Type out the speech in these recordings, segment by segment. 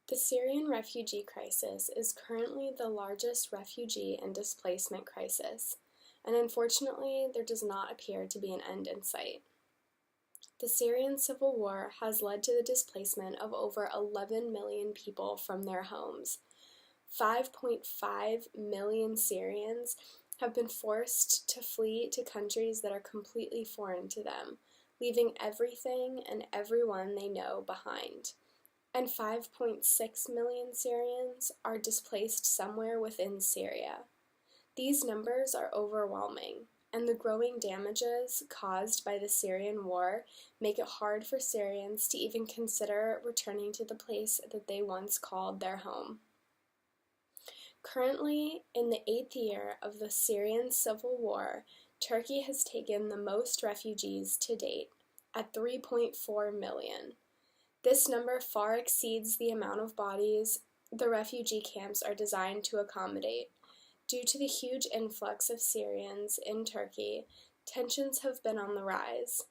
The Syrian refugee crisis is currently the largest refugee and displacement crisis, and unfortunately, there does not appear to be an end in sight. The Syrian civil war has led to the displacement of over 11 million people from their homes. 5.5 million Syrians have been forced to flee to countries that are completely foreign to them, leaving everything and everyone they know behind. And 5.6 million Syrians are displaced somewhere within Syria. These numbers are overwhelming, and the growing damages caused by the Syrian war make it hard for Syrians to even consider returning to the place that they once called their home. Currently, in the 8th year of the Syrian civil war, Turkey has taken the most refugees to date, at 3.4 million. This number far exceeds the amount of bodies the refugee camps are designed to accommodate. Due to the huge influx of Syrians in Turkey, tensions have been on the rise.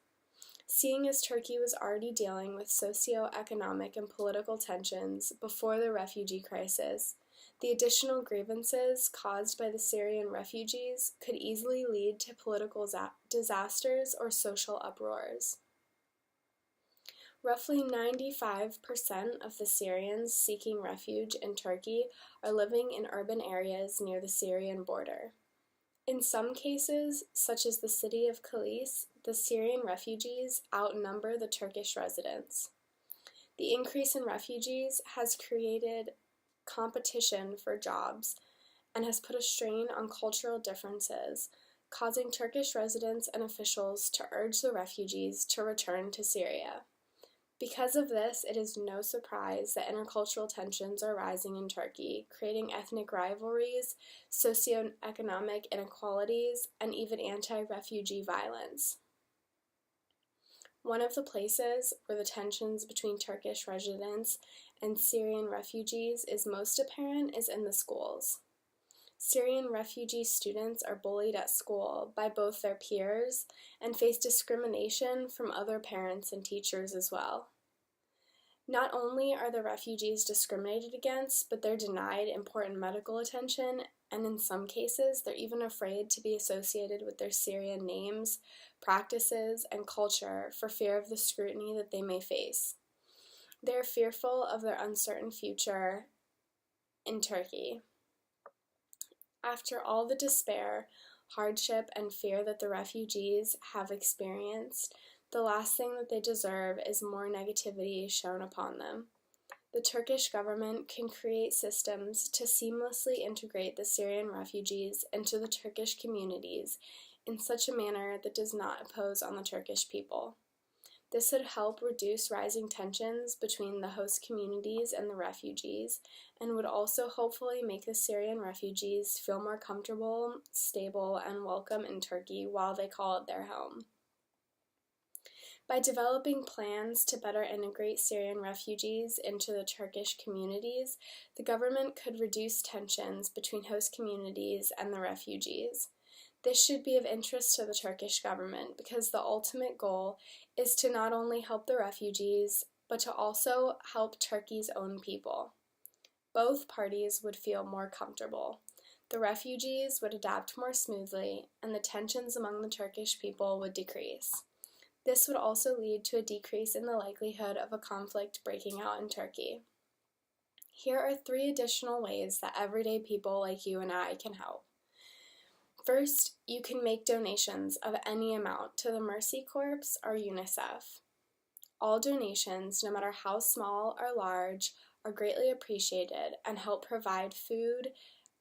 Seeing as Turkey was already dealing with socio-economic and political tensions before the refugee crisis, the additional grievances caused by the Syrian refugees could easily lead to political disasters or social uproars. Roughly 95% of the Syrians seeking refuge in Turkey are living in urban areas near the Syrian border. In some cases, such as the city of Kilis, the Syrian refugees outnumber the Turkish residents. The increase in refugees has created competition for jobs and has put a strain on cultural differences, causing Turkish residents and officials to urge the refugees to return to Syria. Because of this, it is no surprise that intercultural tensions are rising in Turkey, creating ethnic rivalries, socioeconomic inequalities, and even anti-refugee violence. One of the places where the tensions between Turkish residents and Syrian refugees is most apparent is in the schools. Syrian refugee students are bullied at school by both their peers and face discrimination from other parents and teachers as well. Not only are the refugees discriminated against, but they're denied important medical attention, and in some cases, they're even afraid to be associated with their Syrian names, practices, and culture for fear of the scrutiny that they may face. They're fearful of their uncertain future in Turkey. After all the despair, hardship, and fear that the refugees have experienced, the last thing that they deserve is more negativity shown upon them. The Turkish government can create systems to seamlessly integrate the Syrian refugees into the Turkish communities in such a manner that does not impose on the Turkish people. This would help reduce rising tensions between the host communities and the refugees, and would also hopefully make the Syrian refugees feel more comfortable, stable, and welcome in Turkey while they call it their home. By developing plans to better integrate Syrian refugees into the Turkish communities, the government could reduce tensions between host communities and the refugees. This should be of interest to the Turkish government because the ultimate goal is to not only help the refugees, but to also help Turkey's own people. Both parties would feel more comfortable. The refugees would adapt more smoothly, and the tensions among the Turkish people would decrease. This would also lead to a decrease in the likelihood of a conflict breaking out in Turkey. Here are 3 additional ways that everyday people like you and I can help. First, you can make donations of any amount to the Mercy Corps or UNICEF. All donations, no matter how small or large, are greatly appreciated and help provide food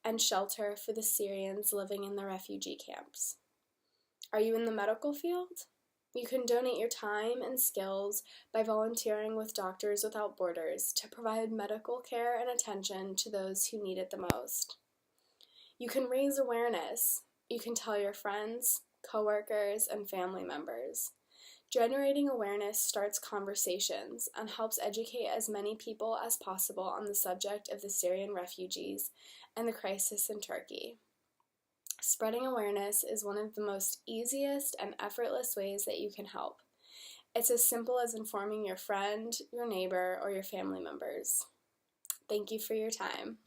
and shelter for the Syrians living in the refugee camps. Are you in the medical field? You can donate your time and skills by volunteering with Doctors Without Borders to provide medical care and attention to those who need it the most. You can raise awareness. You can tell your friends, coworkers, and family members. Generating awareness starts conversations and helps educate as many people as possible on the subject of the Syrian refugees and the crisis in Turkey. Spreading awareness is one of the most easiest and effortless ways that you can help. It's as simple as informing your friend, your neighbor, or your family members. Thank you for your time.